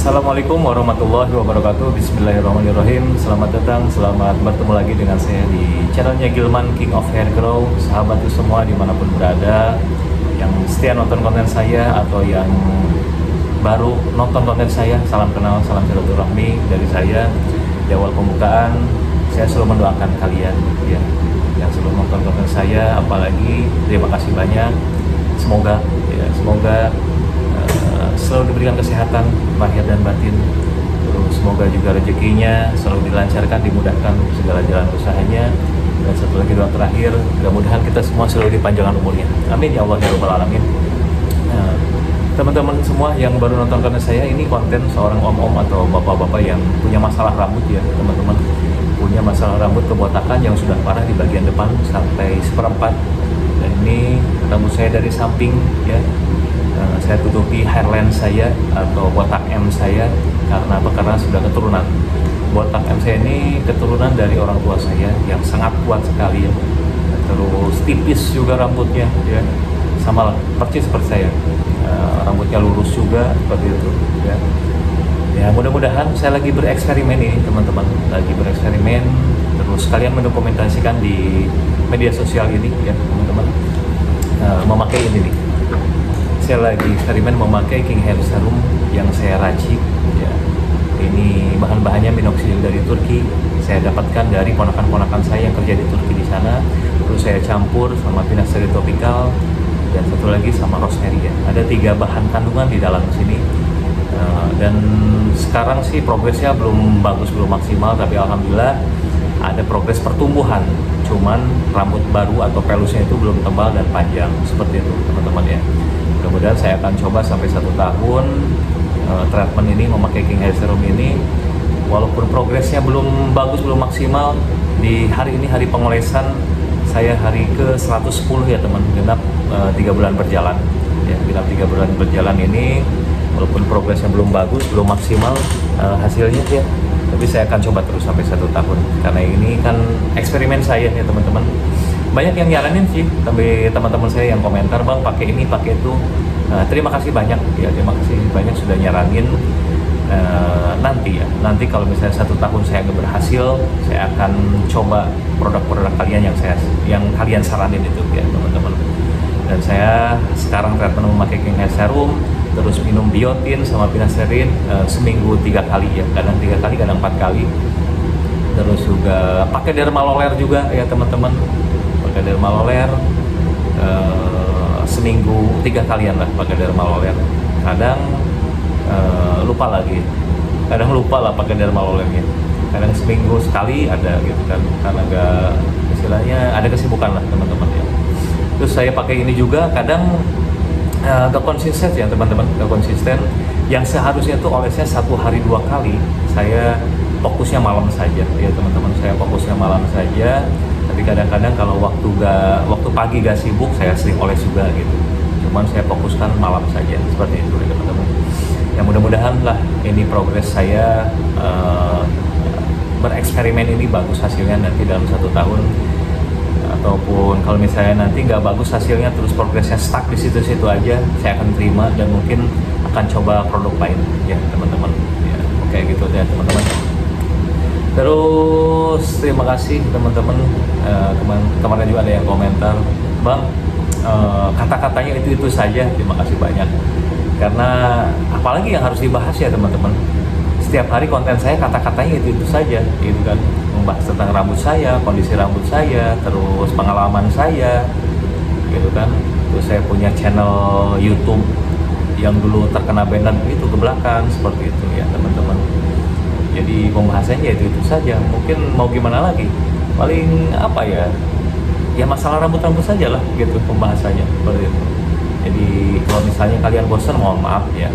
Assalamualaikum warahmatullahi wabarakatuh. Bismillahirrahmanirrahim. Selamat datang, selamat bertemu lagi dengan saya di channelnya Gilman King of Hair Grow. Sahabatku semua dimanapun berada, yang setia nonton konten saya atau yang baru nonton konten saya, salam kenal, salam silaturahmi dari saya. Di awal pembukaan, saya selalu mendoakan kalian ya, yang selalu nonton konten saya, apalagi terima kasih banyak. Semoga selalu diberikan kesehatan lahir dan batin. Terus semoga juga rezekinya selalu dilancarkan, dimudahkan segala jalan usahanya. Dan satu lagi doa terakhir, mudah-mudahan kita semua selalu dipanjangkan umurnya. Amin ya Allah ya Rabbal Alamin. Teman-teman semua yang baru nonton konten saya, ini konten seorang om-om atau bapak-bapak yang punya masalah rambut ya teman-teman. Punya masalah rambut kebotakan yang sudah parah di bagian depan sampai seperempat. Dan ini rambut saya dari samping ya, saya tutupi hairline saya atau botak M saya. Karena apa? Karena sudah keturunan. Botak M saya ini keturunan dari orang tua saya yang sangat kuat sekali ya. Terus tipis juga rambutnya ya, sama lah persis seperti saya. Rambutnya lurus juga seperti itu ya. Ya mudah-mudahan saya lagi bereksperimen ini teman-teman, lagi bereksperimen. Terus kalian mendokumentasikan di media sosial ini ya teman-teman, memakai ini nih. Saya lagi eksperimen memakai King Hair Serum yang saya racik ya. Ini bahan-bahannya minoxidil dari Turki. Saya dapatkan dari ponakan-ponakan saya yang kerja di Turki di sana. Terus saya campur sama Finasteride Topikal dan satu lagi sama rosemary ya. Ada 3 bahan kandungan di dalam sini. Dan sekarang sih progresnya belum bagus, belum maksimal, tapi alhamdulillah ada progres pertumbuhan. Cuman rambut baru atau pelusnya itu belum tebal dan panjang seperti itu teman-teman ya. Mudah-mudahan saya akan coba sampai 1 tahun treatment ini, memakai King Hair Serum ini. Walaupun progresnya belum bagus, belum maksimal. Di hari ini hari pengolesan saya hari ke 110 ya teman, genap 3 bulan berjalan ya. Genap 3 bulan berjalan ini, walaupun progresnya belum bagus, belum maksimal hasilnya ya, tapi saya akan coba terus sampai 1 tahun. Karena ini kan eksperimen saya ya teman-teman. Banyak yang nyaranin sih, tapi teman-teman saya yang komentar, bang pakai ini, pakai itu. Terima kasih banyak ya, terima kasih banyak sudah nyaranin. Nanti kalau misalnya 1 tahun saya nggak berhasil, saya akan coba produk-produk kalian yang kalian saranin itu ya teman-teman. Dan saya sekarang treatment memakai King Hair Serum, terus minum biotin sama finasteride seminggu 3 kali ya, kadang 3 kali, kadang 4 kali. Terus juga pakai dermaloler juga ya teman-teman, pakai dermaloler seminggu 3 kalian lah pakai dermaloler. Kadang lupa lah pakai dermalolernya. Kadang seminggu sekali ada gitu kan, karena nggak, istilahnya ada kesibukan lah teman-teman ya. Terus saya pakai ini juga kadang gak konsisten ya teman-teman, gak konsisten. Yang seharusnya tuh olesnya 1 hari 2 kali, saya fokusnya malam saja ya teman-teman. Saya fokusnya malam saja. Tapi kadang-kadang kalau waktu pagi gak sibuk, saya sering oles juga gitu. Cuman saya fokuskan malam saja seperti itu ya teman-teman. Ya mudah-mudahan lah ini progres saya bereksperimen ini bagus hasilnya nanti dalam 1 tahun. Ataupun kalau misalnya nanti nggak bagus hasilnya, terus progresnya stuck di situ-situ aja, saya akan terima dan mungkin akan coba produk lain ya teman-teman ya. Oke gitu ya teman-teman. Terus terima kasih teman-teman. Kemarin juga ada yang komentar, bang kata-katanya itu saja. Terima kasih banyak, karena apalagi yang harus dibahas ya teman-teman. Setiap hari konten saya kata-katanya itu saja gitu kan, membahas tentang rambut saya, kondisi rambut saya, terus pengalaman saya gitu kan. Terus saya punya channel YouTube yang dulu terkena banner itu ke belakang seperti itu ya teman-teman. Jadi pembahasannya itu saja. Mungkin mau gimana lagi, paling apa ya, masalah rambut-rambut saja lah gitu pembahasannya seperti itu. Jadi kalau misalnya kalian bosan, mohon maaf ya,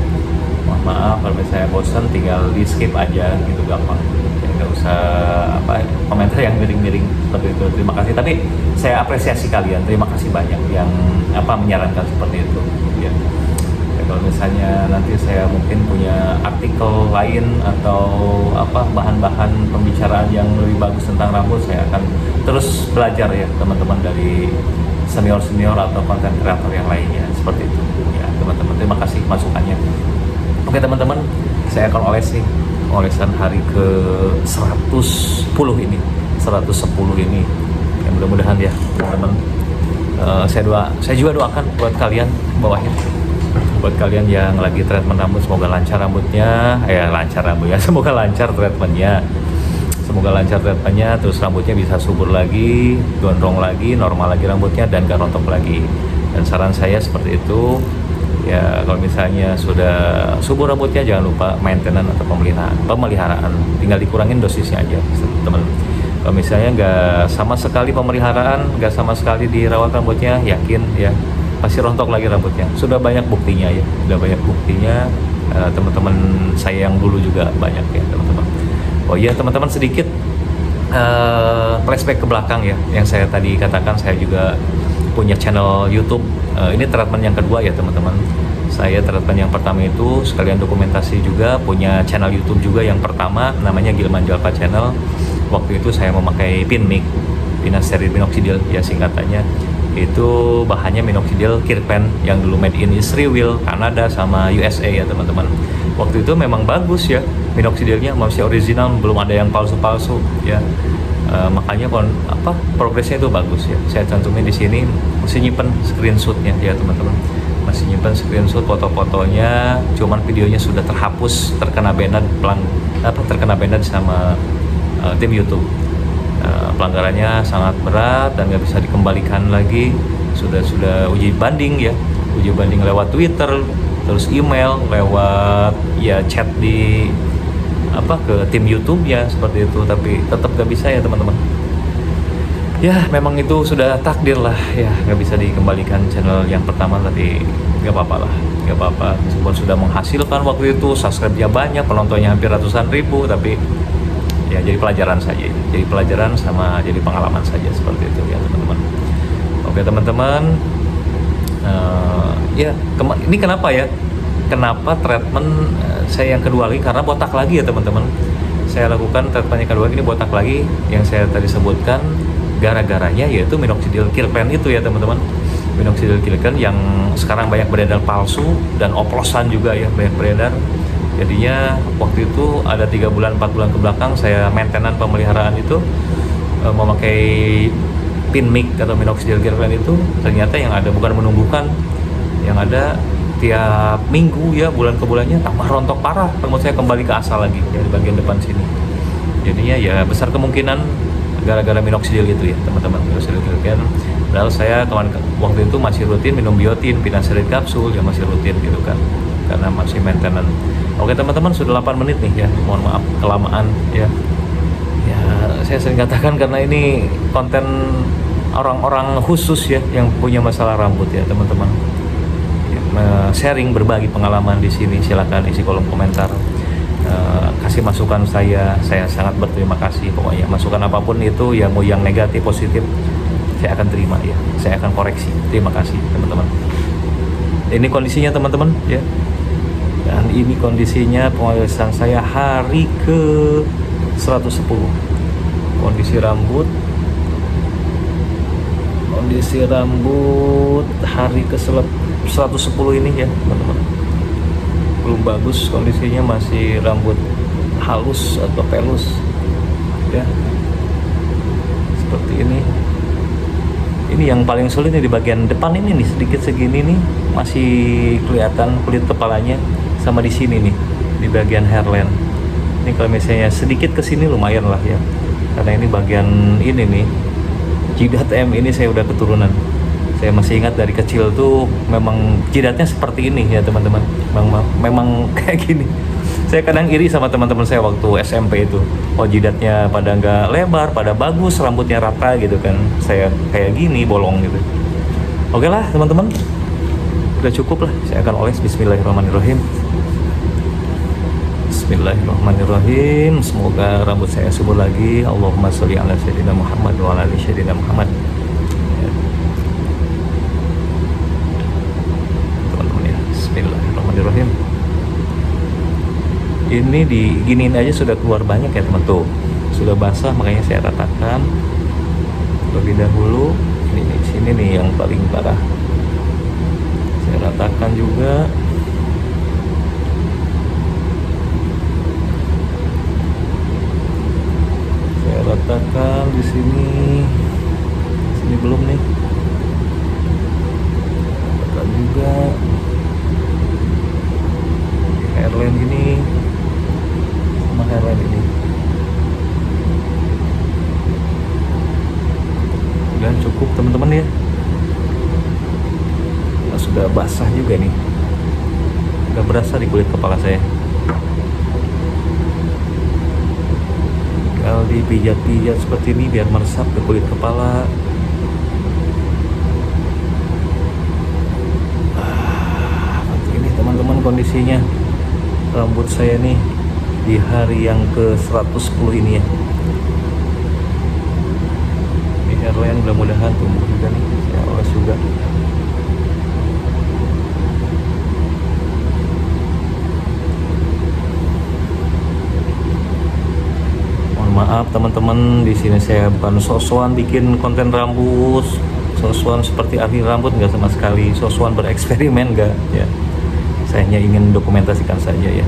kalau misalnya bosan tinggal di skip aja gitu, gampang ya, nggak usah komentar yang miring-miring seperti itu. Terima kasih, tapi saya apresiasi kalian, terima kasih banyak yang menyarankan seperti itu ya. Kalau misalnya nanti saya mungkin punya artikel lain atau bahan-bahan pembicaraan yang lebih bagus tentang rambut, saya akan terus belajar ya teman-teman dari senior-senior atau konten kreator yang lainnya seperti itu ya teman-teman. Terima kasih masukannya. Oke teman-teman, saya akan oles nih, olesan hari ke 110 ini, 110 ini. Ya, mudah-mudahan ya teman-teman. Saya juga doakan buat kalian bawahnya, buat kalian yang lagi treatment rambut, semoga lancar rambutnya, lancar rambutnya, semoga lancar treatmentnya, terus rambutnya bisa subur lagi, gondrong lagi, normal lagi rambutnya, dan gak rontok lagi. Dan saran saya seperti itu ya, kalau misalnya sudah subur rambutnya jangan lupa maintenance atau pemeliharaan, tinggal dikurangin dosisnya aja teman. Kalau misalnya nggak sama sekali pemeliharaan, nggak sama sekali dirawat rambutnya, yakin ya pasti rontok lagi rambutnya. Sudah banyak buktinya ya, teman-teman saya yang dulu juga banyak ya teman-teman. Oh iya teman-teman, sedikit flashback ke belakang ya, yang saya tadi katakan saya juga punya channel YouTube. Ini treatment yang kedua ya teman-teman. Saya treatment yang pertama itu sekalian dokumentasi juga, punya channel YouTube juga. Yang pertama namanya Gilman Jalpa Channel. Waktu itu saya memakai Pinmic, finasteride minoxidil ya singkatannya. Itu bahannya minoxidil Kirpan yang dulu made in Israel, Kanada sama USA ya teman-teman. Waktu itu memang bagus ya minoxidilnya, masih original, belum ada yang palsu-palsu ya. Makanya progresnya itu bagus ya. Saya cantumin di sini, masih nyimpen screenshotnya ya teman-teman, masih nyimpen screenshot foto-fotonya, cuman videonya sudah terhapus, terkena banned sama tim YouTube. Pelanggarannya sangat berat dan nggak bisa dikembalikan lagi. Sudah uji banding ya, uji banding lewat Twitter, terus email, lewat ya chat di ke tim YouTube ya seperti itu, tapi tetap gak bisa ya teman-teman. Ya memang itu sudah takdir lah ya, nggak bisa dikembalikan channel yang pertama, tapi nggak apa-apa lah, nggak apa-apa. Meskipun sudah menghasilkan waktu itu, subscribe-nya banyak, penontonnya hampir ratusan ribu, tapi ya jadi pelajaran saja, jadi pelajaran sama jadi pengalaman saja seperti itu ya teman-teman. Oke teman-teman, ini kenapa treatment saya yang kedua lagi, karena botak lagi ya teman-teman. Saya lakukan treatment yang kedua ini botak lagi, yang saya tadi sebutkan gara-garanya yaitu minoxidil Kirpan itu ya teman-teman. Minoxidil Kirpan yang sekarang banyak beredar palsu dan oplosan juga ya, banyak beredar. Jadinya waktu itu ada 3 bulan 4 bulan ke belakang saya maintenance pemeliharaan itu memakai Pinmic atau minoxidil Kirpan itu, ternyata yang ada bukan menumbuhkan, yang ada tiap minggu ya, bulan ke bulannya tambah rontok parah, rambut saya kembali ke asal lagi ya di bagian depan sini. Jadinya ya besar kemungkinan gara-gara minoxidil itu ya teman-teman, minoxidil Kirpan. Padahal saya waktu itu masih rutin minum biotin, finasteride kapsul ya, masih rutin gitu kan, karena masih maintenance. Oke teman-teman, sudah 8 menit nih ya, mohon maaf kelamaan ya. Ya saya sering katakan karena ini konten orang-orang khusus ya yang punya masalah rambut ya teman-teman. Sharing, berbagi pengalaman di sini, silakan isi kolom komentar, kasih masukan saya sangat berterima kasih. Pokoknya masukan apapun itu ya, mau yang negatif positif saya akan terima ya, saya akan koreksi. Terima kasih teman-teman. Ini kondisinya teman-teman ya, dan ini kondisinya pengolesan saya hari ke 110. Kondisi rambut hari ke 110 ini ya teman-teman, belum bagus kondisinya, masih rambut halus atau pelus ya seperti ini. Ini yang paling sulit nih di bagian depan ini nih, sedikit segini nih masih kelihatan kulit kepalanya, sama di sini nih di bagian hairline. Ini kalau misalnya sedikit ke sini lumayan lah ya, karena ini bagian ini nih jidat ini saya udah keturunan. Saya masih ingat dari kecil tuh memang jidatnya seperti ini ya teman-teman, memang kayak gini. Saya kadang iri sama teman-teman saya waktu SMP itu, jidatnya pada nggak lebar, pada bagus, rambutnya rata gitu kan. Saya kayak gini, bolong gitu. Oke lah teman-teman, udah cukup lah. Saya akan oles. Bismillahirrahmanirrahim. Bismillahirrahmanirrahim. Semoga rambut saya subur lagi. Allahumma sholli ala sayyidina Muhammad wa ala ali sayyidina Muhammad. Bismillahirrahmanirrahim. Ini diginiin aja sudah keluar banyak ya teman, tuh sudah basah, makanya saya ratakan terlebih dahulu. Ini di sini nih yang paling parah, saya ratakan juga. sudah basah juga nih, nggak berasa di kulit kepala saya. Kalau dipijat-pijat seperti ini biar meresap ke kulit kepala. Ini teman-teman kondisinya rambut saya nih di hari yang ke 110 ini ya. Ini hairline mudah-mudahan tumbuh juga nih, saya oles juga. Maaf teman-teman, di sini saya bukan sosokan bikin konten rambut, sosokan seperti ahli rambut, nggak sama sekali. Sosokan bereksperimen nggak ya. Saya hanya ingin dokumentasikan saja ya.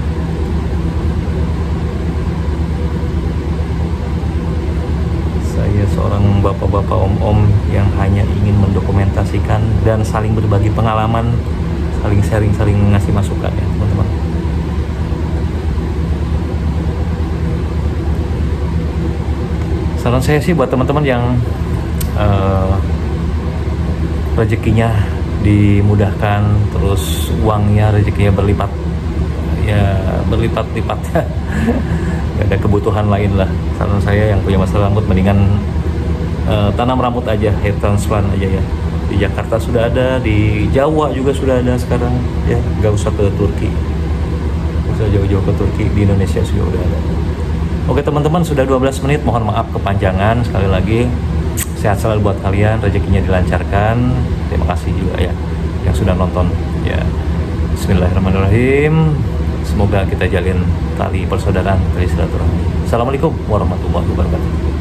Saya seorang bapak-bapak om-om yang hanya ingin mendokumentasikan dan saling berbagi pengalaman, saling sharing, saling ngasih masukan ya teman-teman. Saran saya sih buat teman-teman yang rezekinya dimudahkan, terus uangnya rezekinya berlipat, ya berlipat-lipat ya. Gak ada kebutuhan lain lah. Saran saya yang punya masalah rambut mendingan tanam rambut aja, hair transplant aja ya. Di Jakarta sudah ada, di Jawa juga sudah ada sekarang ya. Gak usah ke Turki, gak usah jauh-jauh ke Turki, di Indonesia sudah ada. Oke teman-teman, sudah 12 menit, mohon maaf kepanjangan. Sekali lagi, sehat selalu buat kalian, rezekinya dilancarkan. Terima kasih juga ya yang sudah nonton ya. Bismillahirrahmanirrahim. Semoga kita jalin tali persaudaraan, tali silaturahmi. Assalamualaikum warahmatullahi wabarakatuh.